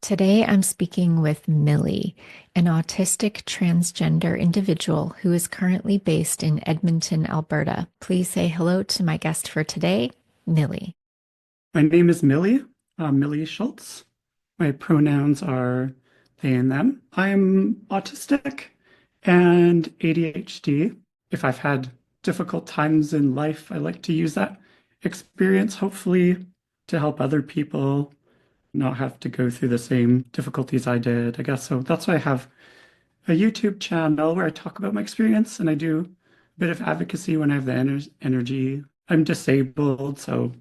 Today, I'm speaking with Millie, an autistic transgender individual who is currently based in Edmonton, Alberta. Please say hello to my guest for today, Millie. My name is Millie, Millie Schultz. My pronouns are they and them. I'm autistic and ADHD. If I've had difficult times in life, I like to use that experience, hopefully, to help other people not have to go through the same difficulties I did, I guess. So that's why I have a YouTube channel where I talk about my experience and I do a bit of advocacy when I have the energy. I'm disabled, so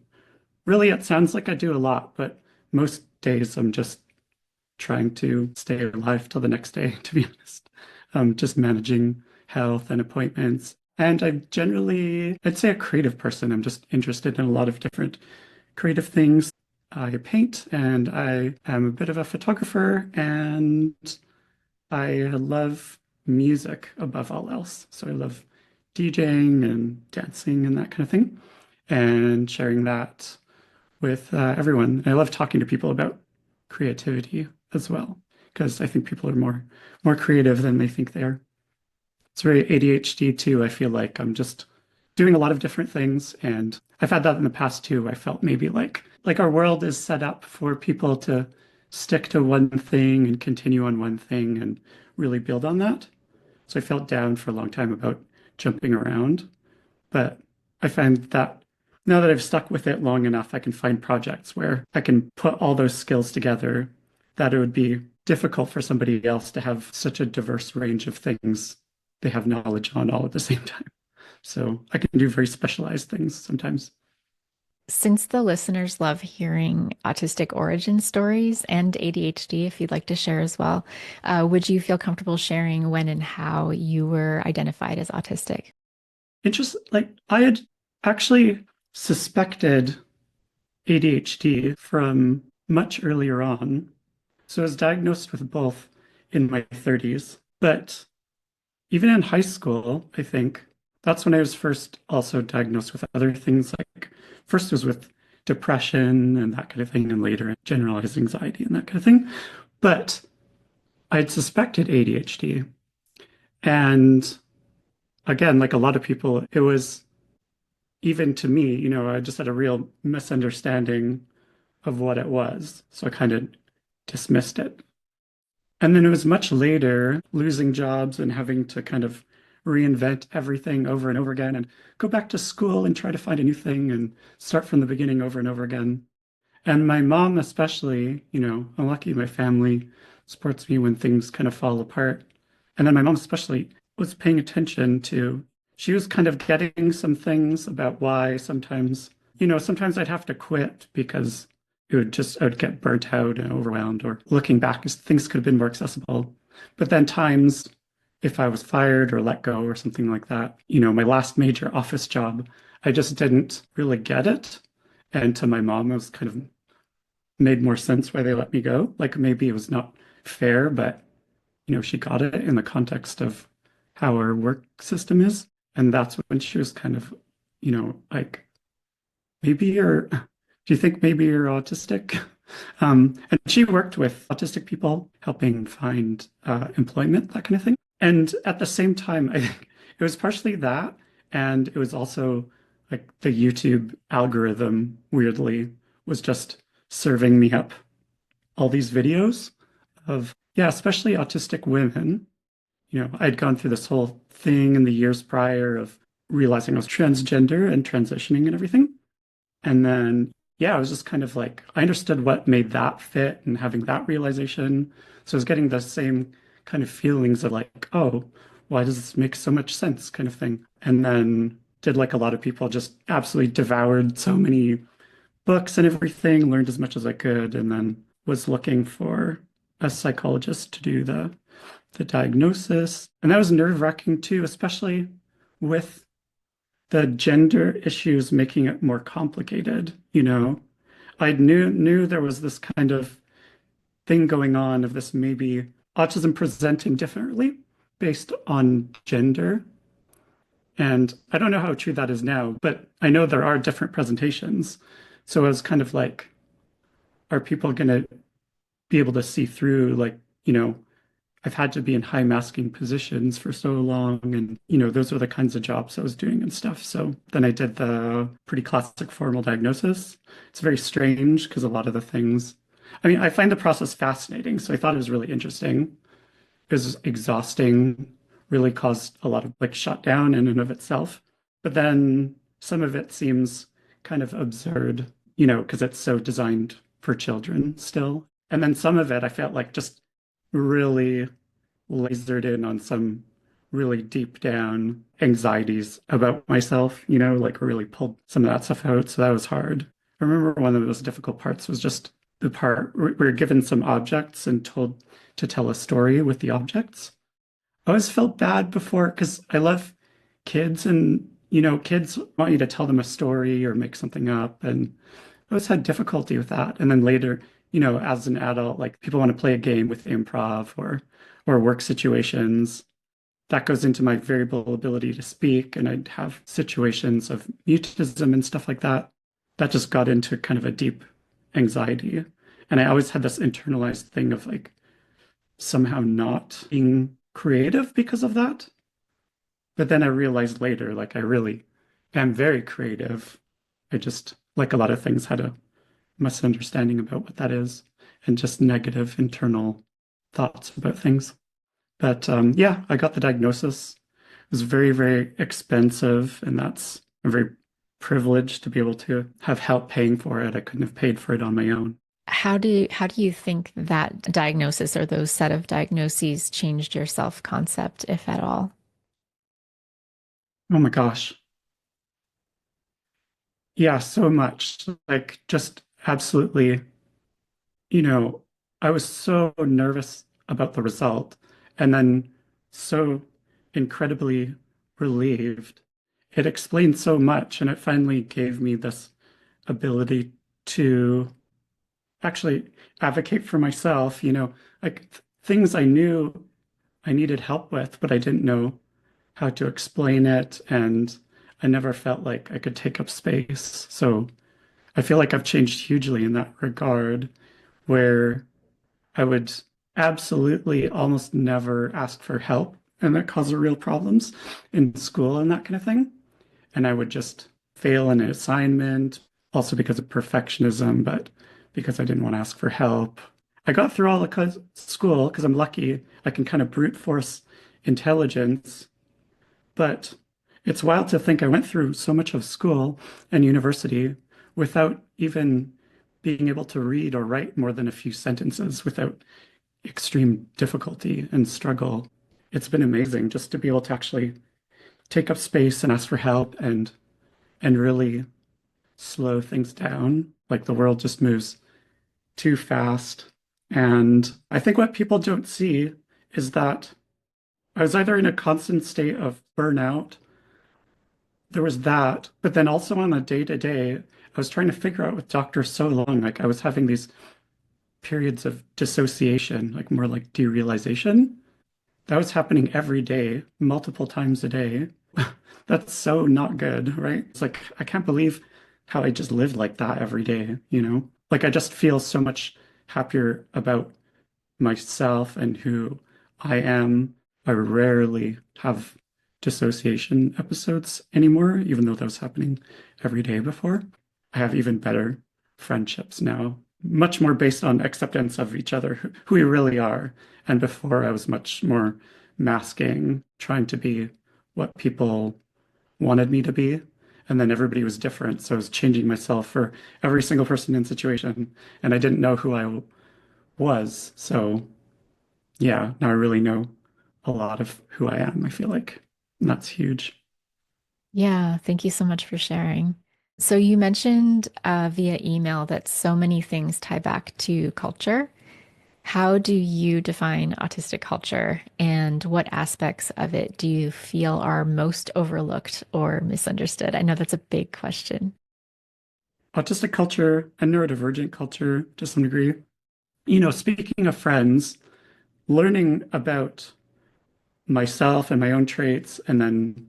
really, it sounds like I do a lot, but most days I'm just trying to stay alive till the next day, to be honest. Just managing health and appointments. And I'm generally, I'd say a creative person. I'm just interested in a lot of different creative things. I paint and I am a bit of a photographer and I love music above all else. So I love DJing and dancing and that kind of thing and sharing that with everyone. I love talking to people about creativity as well, because I think people are more creative than they think they are. It's very ADHD too. I feel like I'm just doing a lot of different things, and I've had that in the past too. I felt maybe like our world is set up for people to stick to one thing and continue on one thing and really build on that. So I felt down for a long time about jumping around. But I find that now that I've stuck with it long enough, I can find projects where I can put all those skills together that it would be difficult for somebody else to have such a diverse range of things they have knowledge on all at the same time. So I can do very specialized things sometimes. Since the listeners love hearing autistic origin stories and ADHD, if you'd like to share as well, would you feel comfortable sharing when and how you were identified as autistic? Like I had actually suspected ADHD from much earlier on. So I was diagnosed with both in my 30s. But even in high school, I think that's when I was first also diagnosed with other things. Like first was with depression and that kind of thing, and later generalized anxiety and that kind of thing. But I'd suspected ADHD. And again, like a lot of people, it was even to me, I just had a real misunderstanding of what it was. So I kind of dismissed it. And then it was much later, losing jobs and having to kind of reinvent everything over and over again and go back to school and try to find a new thing and start from the beginning over and over again. And my mom, especially, I'm lucky my family supports me when things kind of fall apart. And then my mom, especially, was paying attention to, she was kind of getting some things about why sometimes I'd have to quit because I would get burnt out and overwhelmed, or looking back, things could have been more accessible. But then times, if I was fired or let go or something like that, my last major office job, I just didn't really get it. And to my mom, it was kind of made more sense why they let me go. Like maybe it was not fair, but she got it in the context of how our work system is. And that's when she was kind of, like, maybe you're, do you think maybe you're autistic? And she worked with autistic people, helping find employment, that kind of thing. And at the same time, I think it was partially that. And it was also like the YouTube algorithm, weirdly, was just serving me up all these videos of, yeah, especially autistic women. I'd gone through this whole thing in the years prior of realizing I was transgender and transitioning and everything. And then, yeah, I was just kind of like, I understood what made that fit and having that realization. So I was getting the same kind of feelings of like, oh, why does this make so much sense kind of thing. And then did like a lot of people, just absolutely devoured so many books and everything, learned as much as I could, and then was looking for a psychologist to do the diagnosis. And that was nerve-wracking too, especially with the gender issues making it more complicated, I knew there was this kind of thing going on of this maybe autism presenting differently based on gender. And I don't know how true that is now, but I know there are different presentations. So I was kind of like, are people going to be able to see through, like, I've had to be in high masking positions for so long, and those are the kinds of jobs I was doing and stuff. So then I did the pretty classic formal diagnosis. It's very strange because a lot of the things, I mean, I find the process fascinating, so I thought it was really interesting. It was exhausting, really caused a lot of like shutdown in and of itself. But then some of it seems kind of absurd, because it's so designed for children still. And then some of it I felt like just really lasered in on some really deep down anxieties about myself, like really pulled some of that stuff out. So that was hard. I remember one of the most difficult parts was just the part where we were given some objects and told to tell a story with the objects. I always felt bad before because I love kids, and kids want you to tell them a story or make something up, and I always had difficulty with that. And then later, as an adult, like people want to play a game with improv or work situations. That goes into my variable ability to speak, and I'd have situations of mutism and stuff like that. That just got into kind of a deep anxiety. And I always had this internalized thing of like somehow not being creative because of that. But then I realized later, like I really am very creative. I just, like a lot of things, had a misunderstanding about what that is and just negative internal thoughts about things. But yeah, I got the diagnosis. It was very, very expensive, and I'm very privileged to be able to have help paying for it. I couldn't have paid for it on my own. How do you think that diagnosis or those set of diagnoses changed your self-concept, if at all? Oh my gosh. Yeah, so much. Like just absolutely, you know, I was so nervous about the result and then so incredibly relieved. It explained so much, and it finally gave me this ability to actually advocate for myself, like things I knew I needed help with, but I didn't know how to explain it, and I never felt like I could take up space. So I feel like I've changed hugely in that regard, where I would absolutely almost never ask for help, and that caused real problems in school and that kind of thing. And I would just fail in an assignment, also because of perfectionism, but because I didn't want to ask for help. I got through all the school because I'm lucky. I can kind of brute force intelligence, but it's wild to think I went through so much of school and university without even being able to read or write more than a few sentences without extreme difficulty and struggle. It's been amazing just to be able to actually take up space and ask for help and really slow things down. Like the world just moves too fast. And I think what people don't see is that I was either in a constant state of burnout, there was that, but then also on a day-to-day, I was trying to figure out with doctors so long, like I was having these periods of dissociation, like more like derealization. That was happening every day, multiple times a day. That's so not good, right? It's like, I can't believe how I just lived like that every day, Like, I just feel so much happier about myself and who I am. I rarely have dissociation episodes anymore, even though that was happening every day before. I have even better friendships now, much more based on acceptance of each other, who we really are. And before, I was much more masking, trying to be what people wanted me to be. And then everybody was different. So I was changing myself for every single person in situation. And I didn't know who I was. So yeah, now I really know a lot of who I am, I feel like. And that's huge. Yeah, thank you so much for sharing. So you mentioned via email that so many things tie back to culture. How do you define autistic culture, and what aspects of it do you feel are most overlooked or misunderstood? I know that's a big question. Autistic culture and neurodivergent culture to some degree. Speaking of friends, learning about myself and my own traits, and then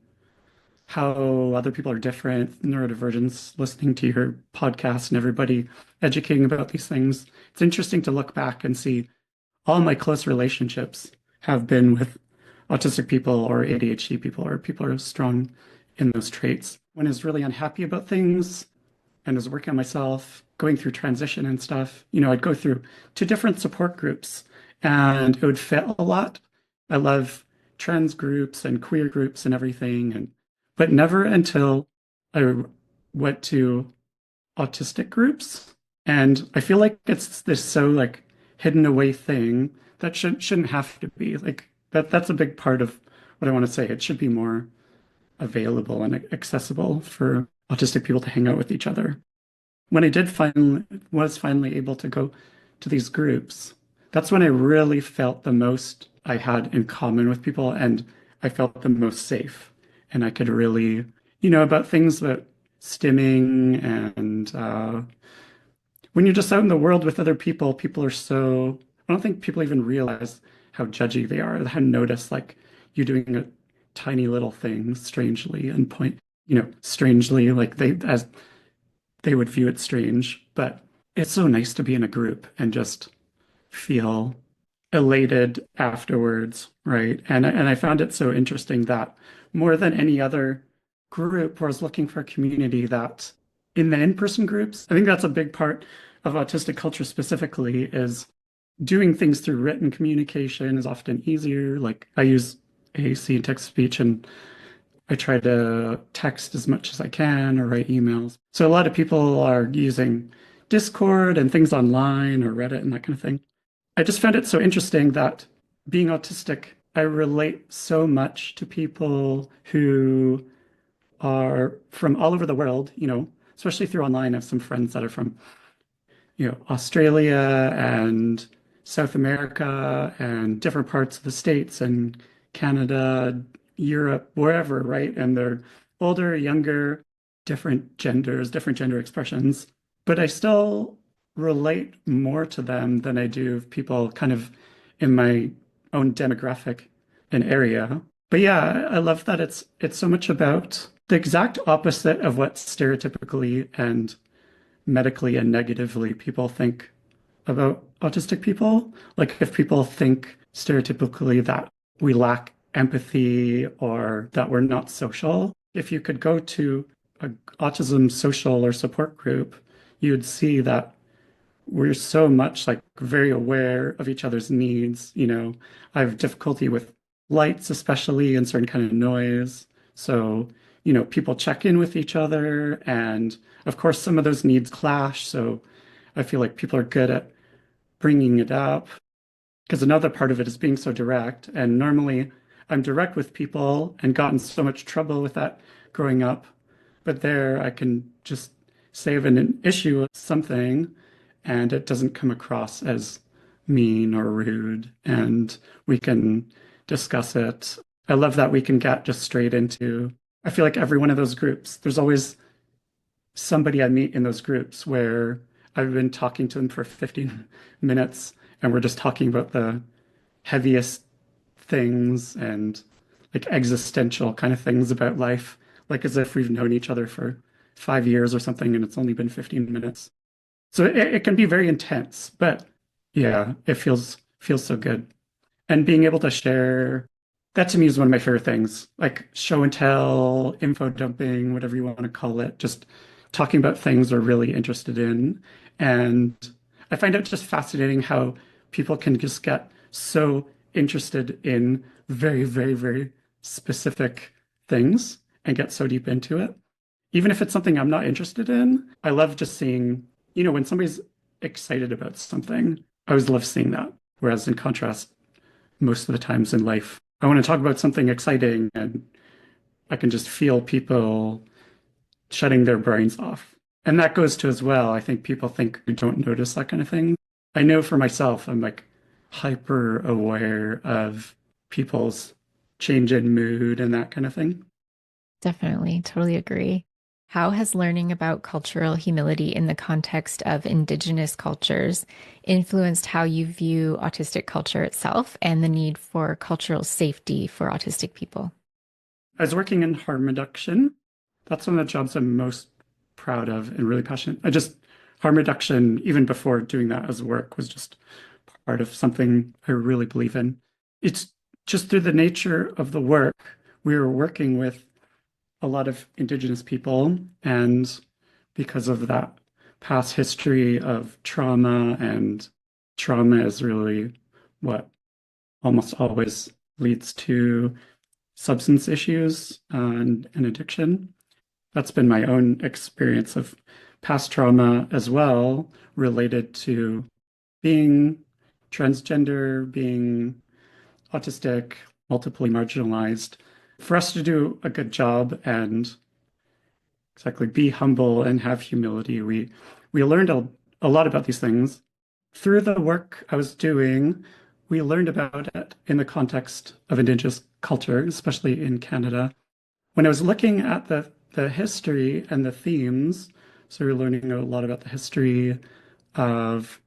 how other people are different, neurodivergence, listening to your podcast and everybody educating about these things. It's interesting to look back and see all my close relationships have been with autistic people or ADHD people or people who are strong in those traits. When I was really unhappy about things and was working on myself, going through transition and stuff, I'd go through two different support groups and it would fit a lot. I love trans groups and queer groups and everything, but never until I went to autistic groups. And I feel like it's this so like hidden away thing that shouldn't have to be. Like that's a big part of what I want to say. It should be more available and accessible for autistic people to hang out with each other. When I did finally was finally able to go to these groups, that's when I really felt the most I had in common with people and I felt the most safe. And I could really, about things about stimming and when you're just out in the world with other people, people are so, I don't think people even realize how judgy they are, how notice like you doing a tiny little thing strangely and strangely like as they would view it strange. But it's so nice to be in a group and just feel elated afterwards, right? And I found it so interesting that more than any other group where I was looking for a community that in the in-person groups, I think that's a big part of autistic culture specifically is doing things through written communication is often easier. Like I use AAC and text speech and I try to text as much as I can or write emails. So a lot of people are using Discord and things online or Reddit and that kind of thing. I just found it so interesting that being autistic, I relate so much to people who are from all over the world, especially through online. I have some friends that are from, Australia and South America and different parts of the States and Canada, Europe, wherever, right? And they're older, younger, different genders, different gender expressions. But I still relate more to them than I do people kind of in my own demographic and area. But yeah, I love that it's so much about the exact opposite of what stereotypically and medically and negatively people think about autistic people. Like if people think stereotypically that we lack empathy or that we're not social, if you could go to an autism social or support group, you'd see that we're so much like very aware of each other's needs. I have difficulty with lights, especially and certain kind of noise. So, people check in with each other. And of course, some of those needs clash. So I feel like people are good at bringing it up because another part of it is being so direct. And normally I'm direct with people and gotten so much trouble with that growing up. But there I can just say of an issue with something and it doesn't come across as mean or rude. And we can discuss it. I love that we can get just straight into, I feel like every one of those groups, there's always somebody I meet in those groups where I've been talking to them for 15 minutes and we're just talking about the heaviest things and like existential kind of things about life, like as if we've known each other for 5 years or something and it's only been 15 minutes. So it can be very intense, but yeah, it feels so good. And being able to share that to me is one of my favorite things, like show and tell, info dumping, whatever you want to call it, just talking about things we're really interested in. And I find it just fascinating how people can just get so interested in very, very, very specific things and get so deep into it. Even if it's something I'm not interested in, I love just seeing, when somebody's excited about something, I always love seeing that. Whereas in contrast, most of the times in life, I want to talk about something exciting and I can just feel people shutting their brains off. And that goes to as well. I think people think we don't notice that kind of thing. I know for myself, I'm like hyper aware of people's change in mood and that kind of thing. Definitely, totally agree. How has learning about cultural humility in the context of Indigenous cultures influenced how you view autistic culture itself and the need for cultural safety for autistic people? I was working in harm reduction. That's one of the jobs I'm most proud of and really passionate. Harm reduction, even before doing that as work, was just part of something I really believe in. It's just through the nature of the work, we were working with a lot of Indigenous people, and because of that past history of trauma, and trauma is really what almost always leads to substance issues and addiction. That's been my own experience of past trauma as well, related to being transgender, being autistic, multiply marginalized. For us to do a good job and exactly be humble and have humility, we learned a lot about these things. Through the work I was doing, we learned about it in the context of Indigenous culture, especially in Canada. When I was looking at the history and the themes, so we were learning a lot about the history of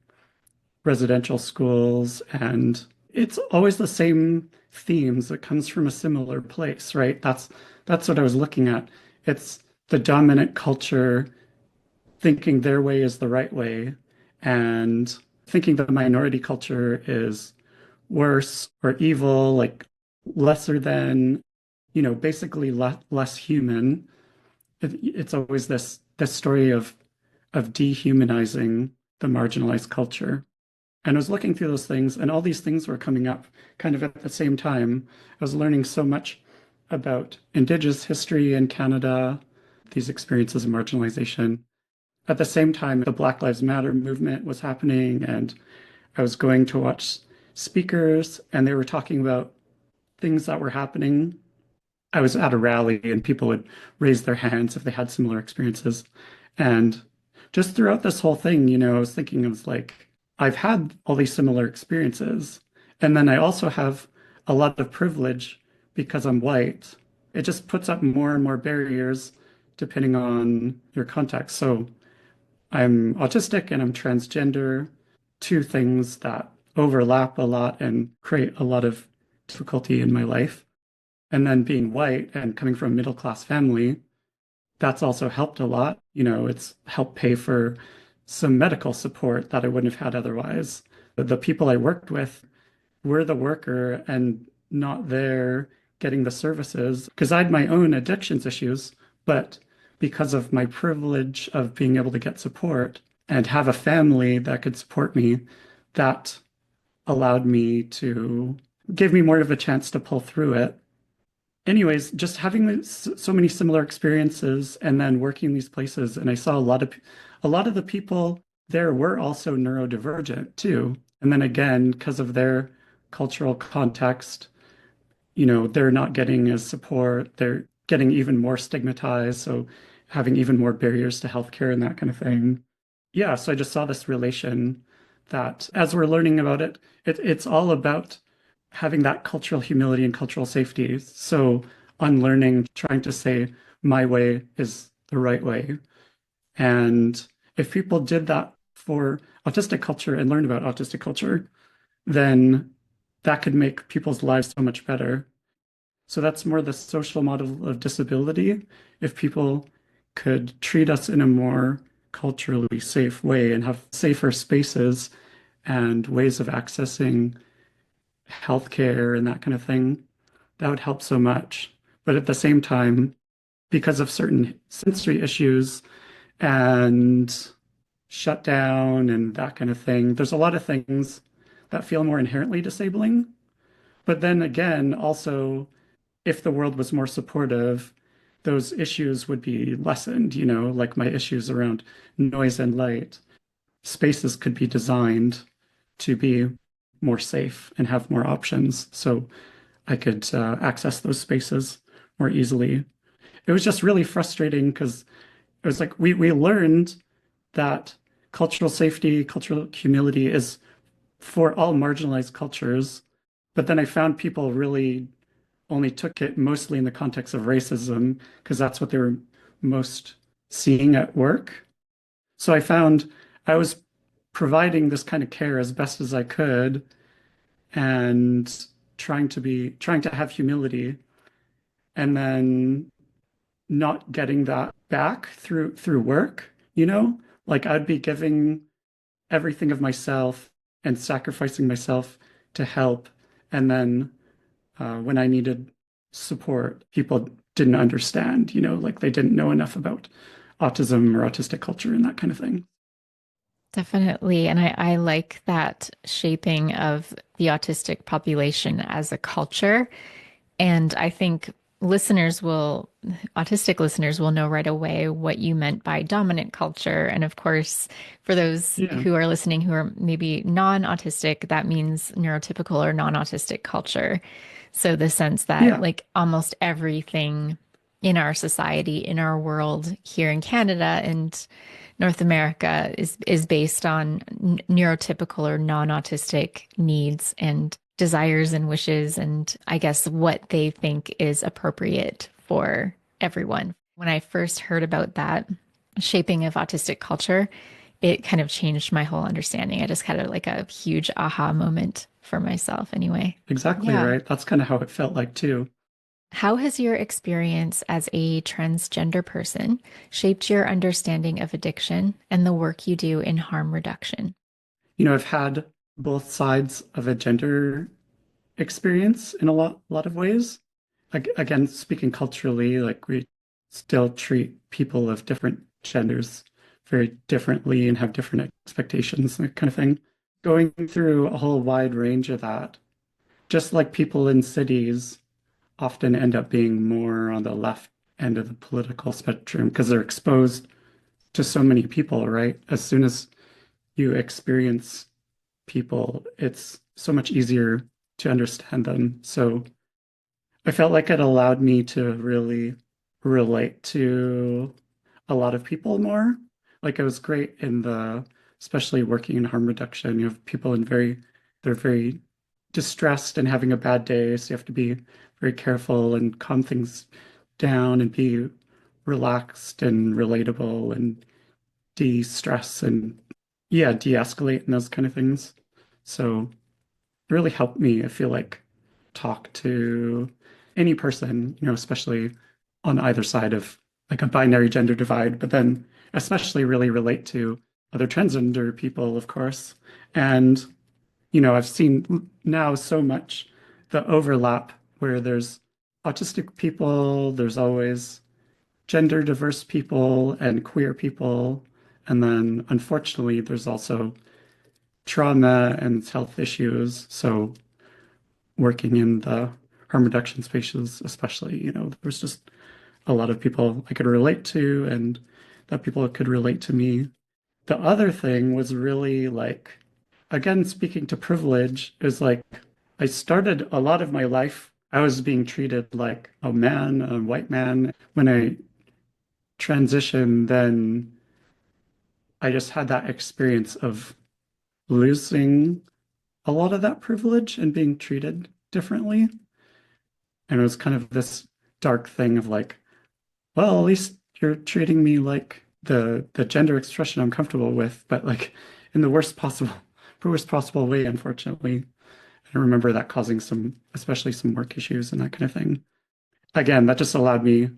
residential schools, and it's always the same themes that comes from a similar place, right? That's what I was looking at. It's the dominant culture thinking their way is the right way and thinking the minority culture is worse or evil, like lesser than, basically less human. It's always this story of dehumanizing the marginalized culture. And I was looking through those things, and all these things were coming up kind of at the same time. I was learning so much about Indigenous history in Canada, these experiences of marginalization. At the same time, the Black Lives Matter movement was happening, and I was going to watch speakers, and they were talking about things that were happening. I was at a rally, and people would raise their hands if they had similar experiences. And just throughout this whole thing, I was thinking, I was like, I've had all these similar experiences. And then I also have a lot of privilege because I'm white. It just puts up more and more barriers depending on your context. So I'm autistic and I'm transgender, two things that overlap a lot and create a lot of difficulty in my life. And then being white and coming from a middle class family, that's also helped a lot. It's helped pay for some medical support that I wouldn't have had otherwise. The people I worked with were the worker and not there getting the services because I had my own addictions issues, but because of my privilege of being able to get support and have a family that could support me, that allowed me to give me more of a chance to pull through it. Anyways, just having so many similar experiences and then working these places, and I saw a lot of the people there were also neurodivergent too. And then again, because of their cultural context, they're not getting as support. They're getting even more stigmatized, so having even more barriers to healthcare and that kind of thing. Yeah, so I just saw this relation that as we're learning about it's all about having that cultural humility and cultural safety. So unlearning, trying to say my way is the right way. And if people did that for autistic culture and learned about autistic culture, then that could make people's lives so much better. So that's more the social model of disability. If people could treat us in a more culturally safe way and have safer spaces and ways of accessing healthcare and that kind of thing, that would help so much. But at the same time, because of certain sensory issues and shutdown and that kind of thing, there's a lot of things that feel more inherently disabling. But then again, also, if the world was more supportive, those issues would be lessened, like my issues around noise and light. Spaces could be designed to be more safe and have more options. So I could access those spaces more easily. It was just really frustrating because it was like we learned that cultural safety, cultural humility is for all marginalized cultures. But then I found people really only took it mostly in the context of racism because that's what they were most seeing at work. So I found I was providing this kind of care as best as I could and trying to have humility. and then not getting that back through work, you know? Like I'd be giving everything of myself and sacrificing myself to help. And then when I needed support, people didn't understand, you know, like they didn't know enough about autism or autistic culture and that kind of thing. Definitely. And I like that shaping of the autistic population as a culture. And I think listeners will, autistic listeners will know right away what you meant by dominant culture. And of course, for those Yeah. who are listening who are maybe non-autistic, that means neurotypical or non-autistic culture. So the sense that Yeah. like almost everything in our society, in our world here in Canada and North America is based on neurotypical or non-autistic needs and desires and wishes and I guess what they think is appropriate for everyone. When I first heard about that shaping of autistic culture, it kind of changed my whole understanding. I just had like a huge aha moment for myself anyway. Exactly Yeah. right. That's kind of how it felt like too. How has your experience as a transgender person shaped your understanding of addiction and the work you do in harm reduction? You know, I've had both sides of a gender experience in a lot of ways. Like again, speaking culturally, like we still treat people of different genders very differently and have different expectations and that kind of thing. Going through a whole wide range of that, just like people in cities often end up being more on the left end of the political spectrum because they're exposed to so many people, right? As soon as you experience people, it's so much easier to understand them. So I felt like it allowed me to really relate to a lot of people more. Like it was great in the, especially working in harm reduction, you have people in they're very distressed and having a bad day. So you have to be very careful and calm things down and be relaxed and relatable and de-stress and yeah, de-escalate and those kind of things. So it really helped me, I feel like, talk to any person, you know, especially on either side of like a binary gender divide, but then especially really relate to other transgender people, of course. And, you know, I've seen now so much the overlap where there's autistic people, there's always gender diverse people and queer people. And then unfortunately, there's also trauma and health issues. So working in the harm reduction spaces, especially, you know, there's just a lot of people I could relate to and that people could relate to me. The other thing was really like, again, speaking to privilege, is like I started a lot of my life, I was being treated like a man, a white man. When I transitioned, then I just had that experience of losing a lot of that privilege and being treated differently. And it was kind of this dark thing of like, well, at least you're treating me like the gender expression I'm comfortable with, but like in the worst possible way, unfortunately. I remember that causing some, especially some work issues and that kind of thing. Again, that just allowed me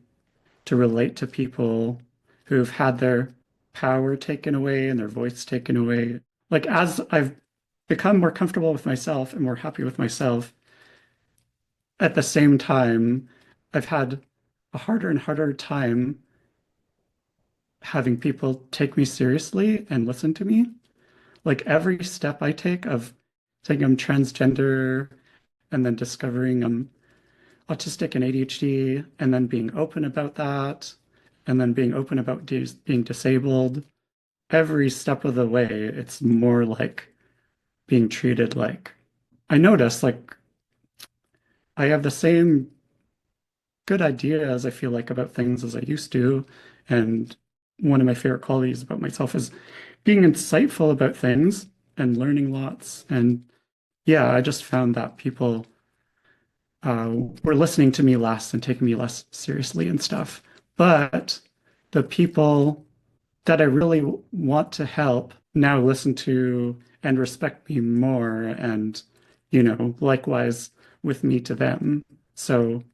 to relate to people who've had their power taken away and their voice taken away. Like as I've become more comfortable with myself and more happy with myself, at the same time, I've had a harder and harder time having people take me seriously and listen to me. Like every step I take of saying I'm transgender and then discovering I'm autistic and ADHD and then being open about that and then being open about being disabled, every step of the way, it's more like being treated like I notice like I have the same good ideas, I feel like, about things as I used to. And one of my favorite qualities about myself is being insightful about things and learning lots. And yeah, I just found that people were listening to me less and taking me less seriously and stuff. But the people that I really want to help now listen to and respect me more and, you know, likewise with me to them. So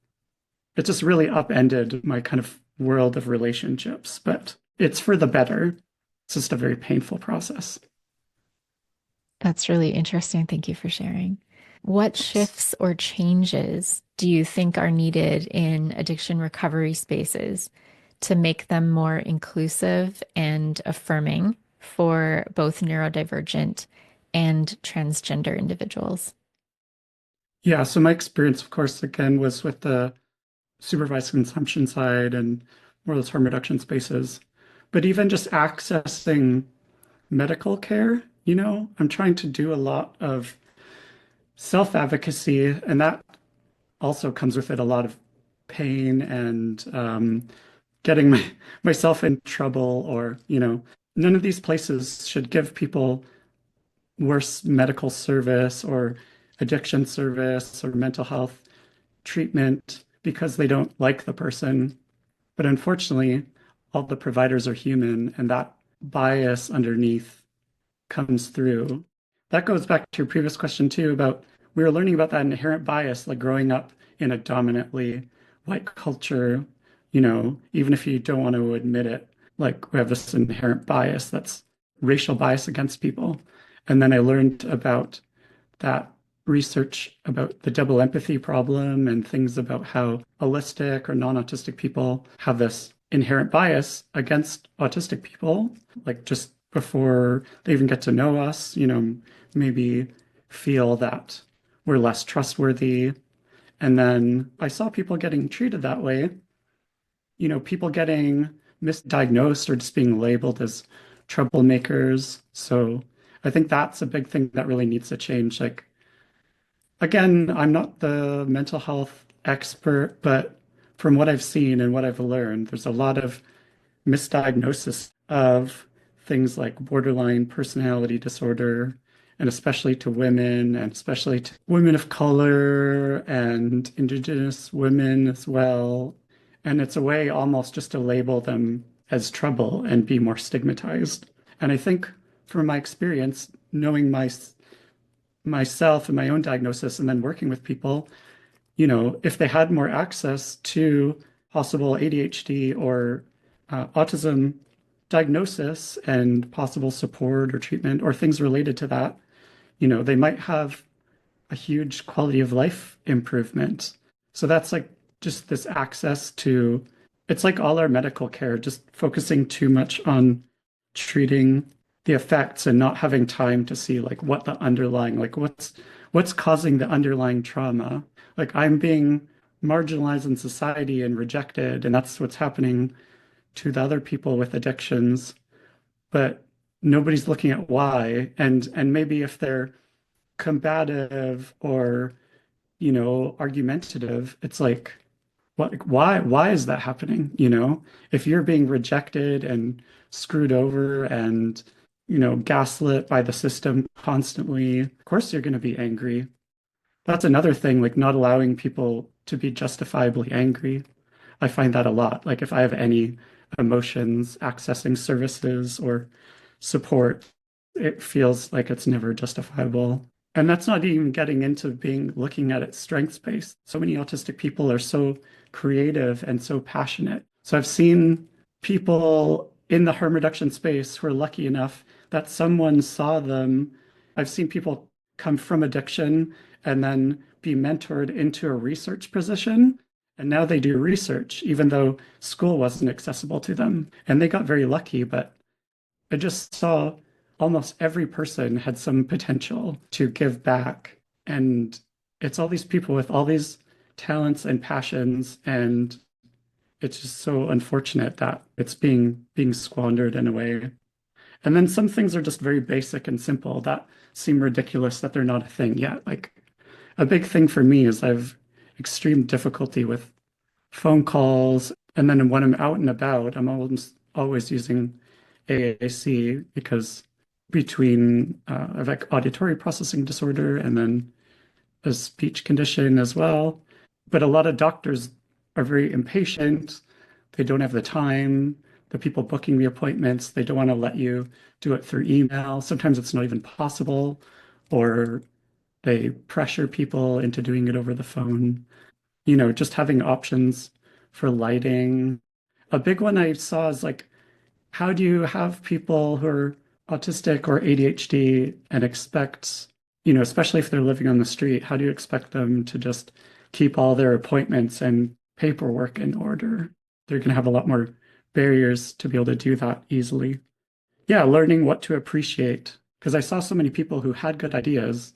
it just really upended my kind of world of relationships, but it's for the better. It's just a very painful process. That's really interesting. Thank you for sharing. What shifts or changes do you think are needed in addiction recovery spaces to make them more inclusive and affirming for both neurodivergent and transgender individuals? Yeah, so my experience, of course, again, was with the supervised consumption side and more of those harm reduction spaces. But even just accessing medical care, I'm trying to do a lot of self-advocacy, and that also comes with it a lot of pain and getting myself in trouble, or, none of these places should give people worse medical service or addiction service or mental health treatment because they don't like the person. But unfortunately, all the providers are human, and that bias underneath comes through. That goes back to your previous question too about we were learning about that inherent bias, like growing up in a dominantly white culture, even if you don't want to admit it, like we have this inherent bias that's racial bias against people. And then I learned about that research about the double empathy problem and things about how autistic or non-autistic people have this inherent bias against autistic people, like just before they even get to know us, maybe feel that we're less trustworthy. And then I saw people getting treated that way, people getting misdiagnosed or just being labeled as troublemakers. So I think that's a big thing that really needs to change. Like, again, I'm not the mental health expert, but from what I've seen and what I've learned, there's a lot of misdiagnosis of things like borderline personality disorder, and especially to women, and especially to women of color and Indigenous women as well. And it's a way almost just to label them as trouble and be more stigmatized. And I think from my experience, knowing myself and my own diagnosis and then working with people, if they had more access to possible ADHD or autism diagnosis and possible support or treatment or things related to that, they might have a huge quality of life improvement. So that's like just this access to, it's like all our medical care, just focusing too much on treating the effects and not having time to see like what the underlying, like what's causing the underlying trauma. Like I'm being marginalized in society and rejected, and that's what's happening to the other people with addictions, but nobody's looking at why. And maybe if they're combative or, argumentative, it's like, why is that happening? If you're being rejected and screwed over and, gaslit by the system constantly, of course you're going to be angry. That's another thing, like not allowing people to be justifiably angry. I find that a lot. Like if I have any emotions accessing services or support, it feels like it's never justifiable. And that's not even getting into being looking at its strengths based. So many autistic people are so creative and so passionate. So I've seen people in the harm reduction space who are lucky enough that someone saw them. I've seen people come from addiction and then be mentored into a research position. And now they do research, even though school wasn't accessible to them. And they got very lucky, but I just saw almost every person had some potential to give back. And it's all these people with all these talents and passions. And it's just so unfortunate that it's being squandered in a way. And then some things are just very basic and simple that seem ridiculous that they're not a thing yet. Like a big thing for me is I've extreme difficulty with phone calls. And then when I'm out and about, I'm always using AAC because between I've like auditory processing disorder and then a speech condition as well. But a lot of doctors are very impatient. They don't have the time. The people booking the appointments, they don't want to let you do it through email. Sometimes it's not even possible, or they pressure people into doing it over the phone. just having options for lighting. A big one I saw is like, how do you have people who are autistic or ADHD and expect, especially if they're living on the street, how do you expect them to just keep all their appointments and paperwork in order? They're going to have a lot more barriers to be able to do that easily. Yeah, learning what to appreciate. Because I saw so many people who had good ideas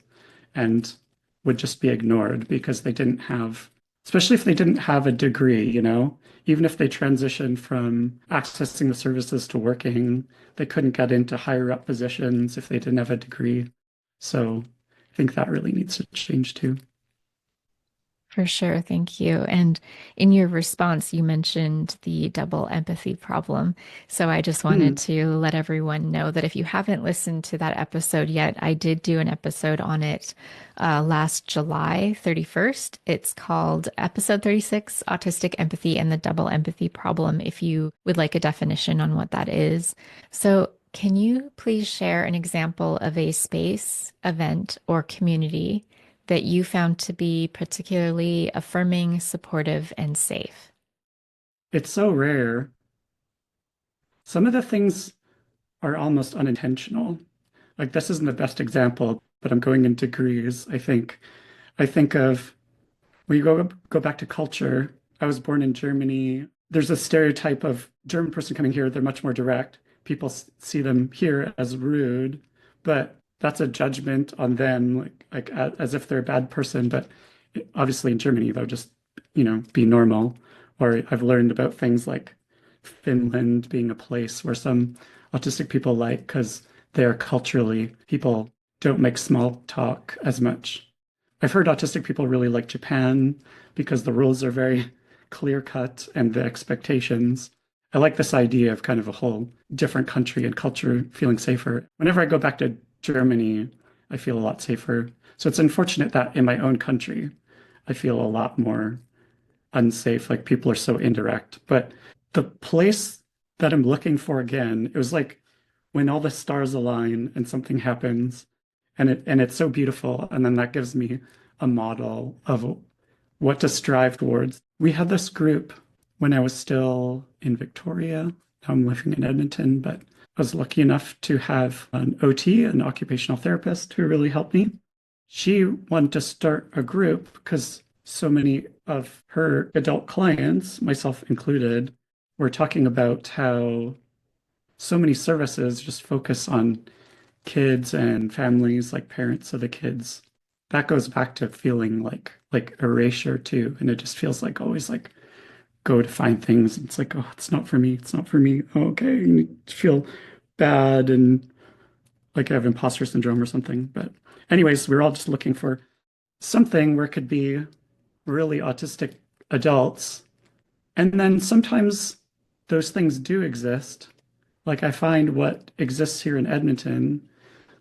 and would just be ignored because they didn't have, especially if they didn't have a degree, even if they transitioned from accessing the services to working, they couldn't get into higher up positions if they didn't have a degree. So I think that really needs to change too. For sure. Thank you. And in your response, you mentioned the double empathy problem. So I just wanted Hmm. to let everyone know that if you haven't listened to that episode yet, I did do an episode on it last July 31st. It's called Episode 36, Autistic Empathy and the Double Empathy Problem, if you would like a definition on what that is. So can you please share an example of a space, event, or community that you found to be particularly affirming, supportive, and safe? It's so rare. Some of the things are almost unintentional. Like this isn't the best example, but I'm going in degrees. I think of when you go back to culture. I was born in Germany. There's a stereotype of German person coming here, they're much more direct. People see them here as rude, but that's a judgment on them, as if they're a bad person. But obviously in Germany, they'll just, be normal. Or I've learned about things like Finland being a place where some autistic people like because they're culturally, people don't make small talk as much. I've heard autistic people really like Japan because the rules are very clear cut and the expectations. I like this idea of kind of a whole different country and culture feeling safer. Whenever I go back to Germany, I feel a lot safer. So it's unfortunate that in my own country, I feel a lot more unsafe. Like people are so indirect. But the place that I'm looking for again, it was like when all the stars align and something happens and it's so beautiful. And then that gives me a model of what to strive towards. We had this group when I was still in Victoria. Now I'm living in Edmonton, but I was lucky enough to have an OT, an occupational therapist, who really helped me. She wanted to start a group because so many of her adult clients, myself included, were talking about how so many services just focus on kids and families, like parents of the kids. That goes back to feeling like erasure too. And it just feels like always like go to find things. It's like, oh, it's not for me. It's not for me. Oh, okay. You feel bad and like I have imposter syndrome or something. But anyways, we're all just looking for something where it could be really autistic adults. And then sometimes those things do exist. Like I find what exists here in Edmonton,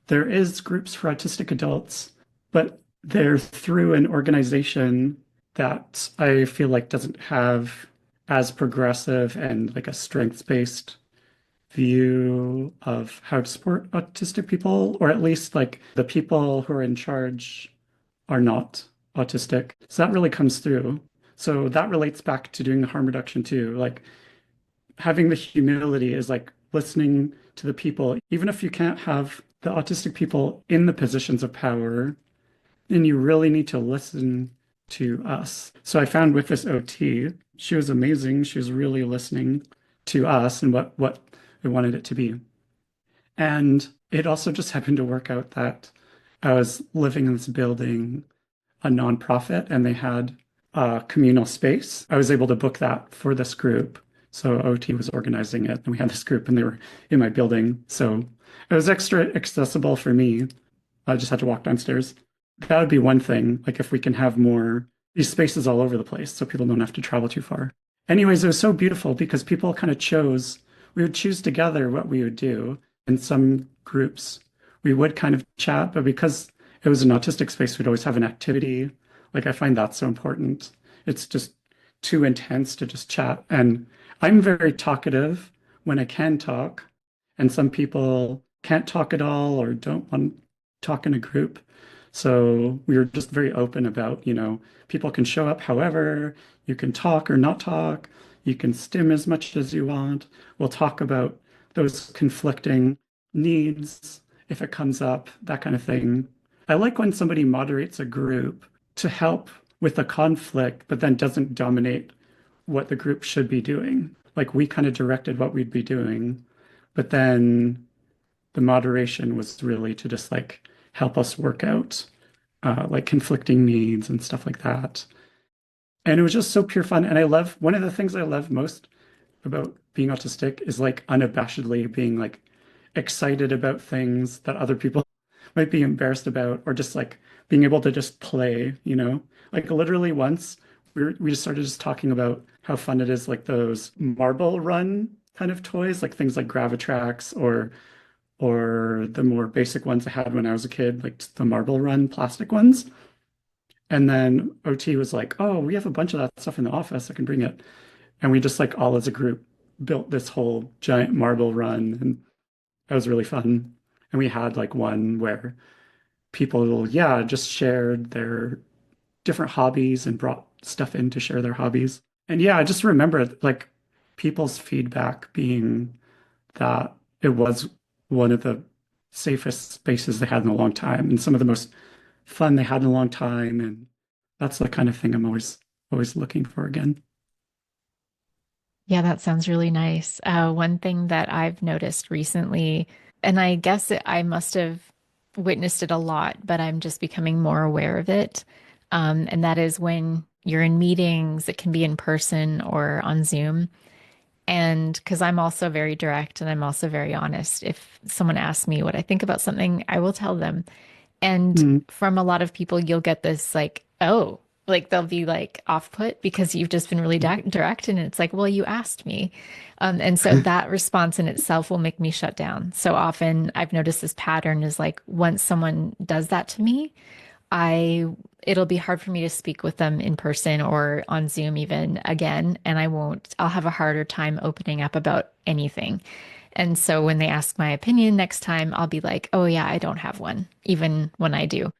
there is groups for autistic adults, but they're through an organization that I feel like doesn't have as progressive and like a strengths-based view of how to support autistic people, or at least like the people who are in charge are not autistic. So that really comes through. So that relates back to doing the harm reduction too. Like having the humility is like listening to the people, even if you can't have the autistic people in the positions of power, then you really need to listen to us. So I found with this OT, she was amazing. She was really listening to us and what we wanted it to be. And it also just happened to work out that I was living in this building, a nonprofit, and they had a communal space. I was able to book that for this group. So OT was organizing it, and we had this group, and they were in my building. So it was extra accessible for me. I just had to walk downstairs. That would be one thing, like if we can have more these spaces all over the place so people don't have to travel too far. Anyways, it was so beautiful because people kind of chose, we would choose together what we would do. In some groups, we would kind of chat, but because it was an autistic space, we'd always have an activity. Like I find that so important. It's just too intense to just chat. And I'm very talkative when I can talk, and some people can't talk at all or don't want to talk in a group. So we were just very open about, people can show up however, you can talk or not talk, you can stim as much as you want. We'll talk about those conflicting needs if it comes up, that kind of thing. I like when somebody moderates a group to help with a conflict, but then doesn't dominate what the group should be doing. Like we kind of directed what we'd be doing, but then the moderation was really to just like help us work out like conflicting needs and stuff like that. And it was just so pure fun. And I love one of the things I love most about being autistic is like unabashedly being like excited about things that other people might be embarrassed about, or just like being able to just play. Like literally once we just started just talking about how fun it is, like those marble run kind of toys, like things like Gravitrax or the more basic ones I had when I was a kid, like the marble run plastic ones. And then OT was like, "Oh, we have a bunch of that stuff in the office. I can bring it." And we just like all as a group built this whole giant marble run, and that was really fun. And we had like one where people, yeah, just shared their different hobbies and brought stuff in to share their hobbies. And yeah, I just remember like people's feedback being that it was one of the safest spaces they had in a long time and some of the most fun they had in a long time. And that's the kind of thing I'm always looking for again. Yeah, that sounds really nice. One thing that I've noticed recently, and I guess I must have witnessed it a lot, but I'm just becoming more aware of it. And that is when you're in meetings, it can be in person or on Zoom. And because I'm also very direct and I'm also very honest, if someone asks me what I think about something, I will tell them. And Mm. from a lot of people, you'll get this like, oh, like they'll be like off put because you've just been really direct. And it's like, well, you asked me. And so that response in itself will make me shut down. So often I've noticed this pattern is like once someone does that to me, I it'll be hard for me to speak with them in person or on Zoom even again, and I'll have a harder time opening up about anything. And so when they ask my opinion next time, I'll be like, "Oh yeah, I don't have one," even when I do.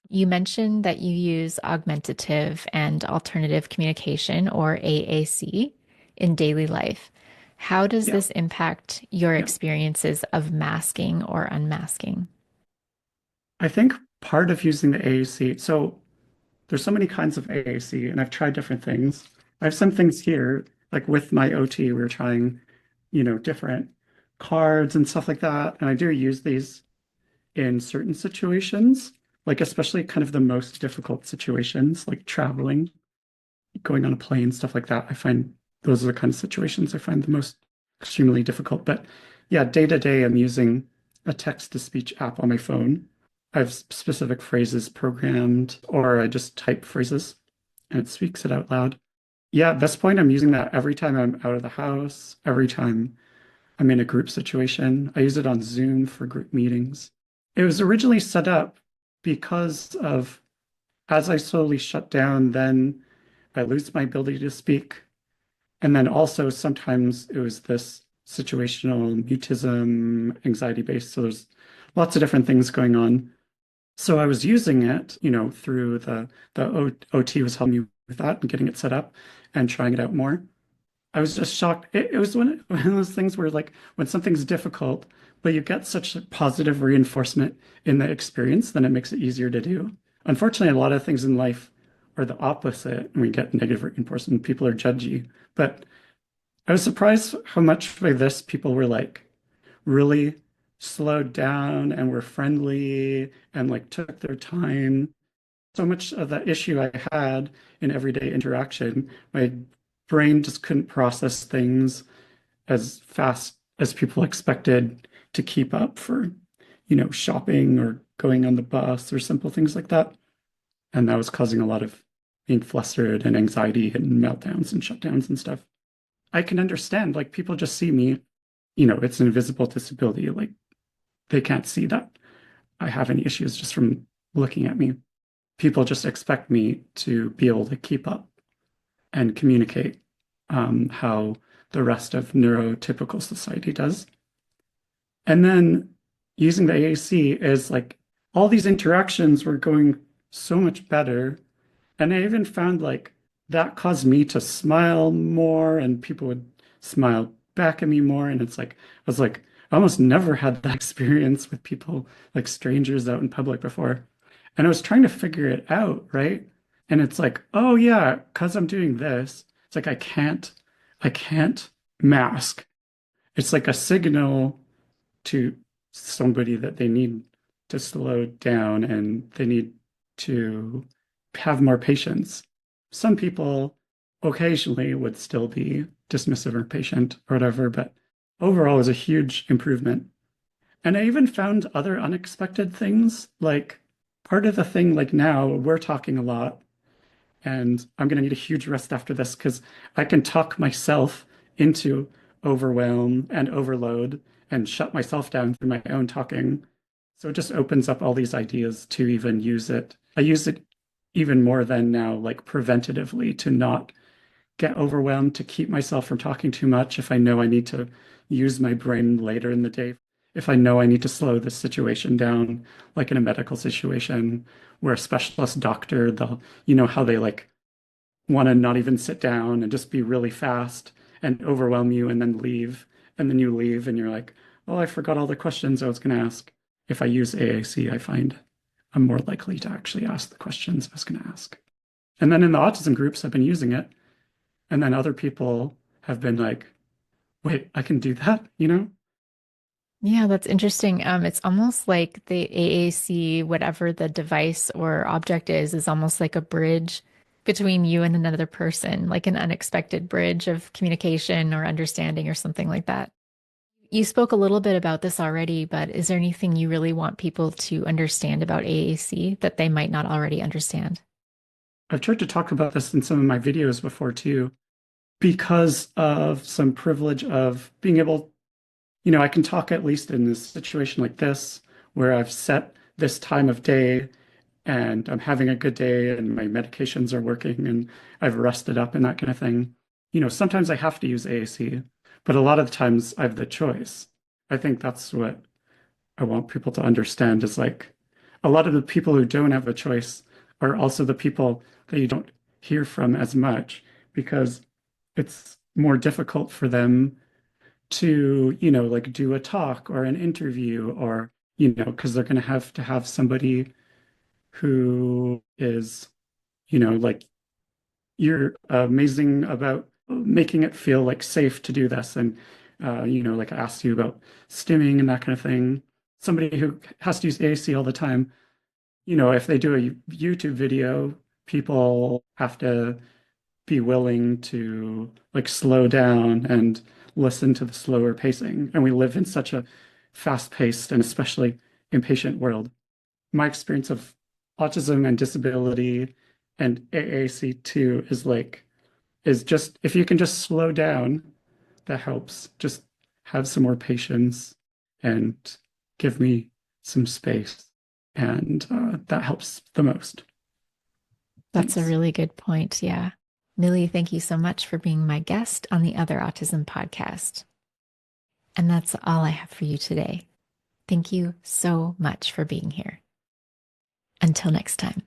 You mentioned that you use augmentative and alternative communication or AAC in daily life. How does Yeah, this impact your yeah. experiences of masking or unmasking? I think part of using the AAC, so there's so many kinds of AAC, and I've tried different things. I have some things here, like with my OT, we were trying, different cards and stuff like that. And I do use these in certain situations, like especially kind of the most difficult situations, like traveling, going on a plane, stuff like that. I find those are the kind of situations I find the most extremely difficult. But yeah, day to day, I'm using a text to speech app on my phone. I have specific phrases programmed, or I just type phrases and it speaks it out loud. Yeah, at this point, I'm using that every time I'm out of the house, every time I'm in a group situation. I use it on Zoom for group meetings. It was originally set up because of as I slowly shut down, then I lose my ability to speak. And then also sometimes it was this situational mutism, anxiety based. So there's lots of different things going on. So I was using it, through the OT was helping me with that and getting it set up and trying it out more. I was just shocked. It was one of those things where like when something's difficult, but you get such positive reinforcement in the experience, then it makes it easier to do. Unfortunately, a lot of things in life are the opposite, and we get negative reinforcement. People are judgy. But I was surprised how much by this people were like really slowed down and were friendly and like took their time. So much of that issue I had in everyday interaction, my brain just couldn't process things as fast as people expected to keep up for, shopping or going on the bus or simple things like that. And that was causing a lot of being flustered and anxiety and meltdowns and shutdowns and stuff. I can understand, like, people just see me, it's an invisible disability. Like, they can't see that I have any issues just from looking at me. People just expect me to be able to keep up and communicate how the rest of neurotypical society does. And then using the AAC is like all these interactions were going so much better. And I even found like that caused me to smile more and people would smile back at me more. And it's like, I was like, I almost never had that experience with people like strangers out in public before. And I was trying to figure it out, right? And it's like, oh yeah, because I'm doing this, it's like I can't mask. It's like a signal to somebody that they need to slow down and they need to have more patience. Some people occasionally would still be dismissive or patient or whatever, but overall it was a huge improvement. And I even found other unexpected things. Like part of the thing, like now we're talking a lot and I'm going to need a huge rest after this because I can talk myself into overwhelm and overload and shut myself down through my own talking. So it just opens up all these ideas to even use it. I use it even more than now, like preventatively to not get overwhelmed, to keep myself from talking too much if I know I need to use my brain later in the day. If I know I need to slow the situation down, like in a medical situation where a specialist doctor, they'll, you know, how they like want to not even sit down and just be really fast and overwhelm you and then leave. And then you leave and you're like, oh, I forgot all the questions I was going to ask. If I use AAC, I find I'm more likely to actually ask the questions I was going to ask. And then in the autism groups, I've been using it. And then other people have been like, wait, I can do that, you know? Yeah, that's interesting. It's almost like the AAC, whatever the device or object is almost like a bridge between you and another person, like an unexpected bridge of communication or understanding or something like that. You spoke a little bit about this already, but is there anything you really want people to understand about AAC that they might not already understand? I've tried to talk about this in some of my videos before too, because of some privilege of being able, you know, I can talk at least in this situation like this, where I've set this time of day and I'm having a good day and my medications are working and I've rested up and that kind of thing. You know, sometimes I have to use AAC, but a lot of the times I have the choice. I think that's what I want people to understand is like a lot of the people who don't have a choice are also the people that you don't hear from as much because it's more difficult for them to, you know, like do a talk or an interview or, you know, because they're going to have somebody who is, you know, like you're amazing about making it feel like safe to do this. And, you know, like I asked you about stimming and that kind of thing. Somebody who has to use AAC all the time, you know, if they do a YouTube video, people have to be willing to like slow down and listen to the slower pacing. And we live in such a fast-paced and especially impatient world. My experience of autism and disability and AAC2 is like is just if you can just slow down, that helps. Just have some more patience and give me some space. And that helps the most. That's a Thanks. really good point. Yeah. Millie, thank you so much for being my guest on the Other Autism podcast. And that's all I have for you today. Thank you so much for being here. Until next time.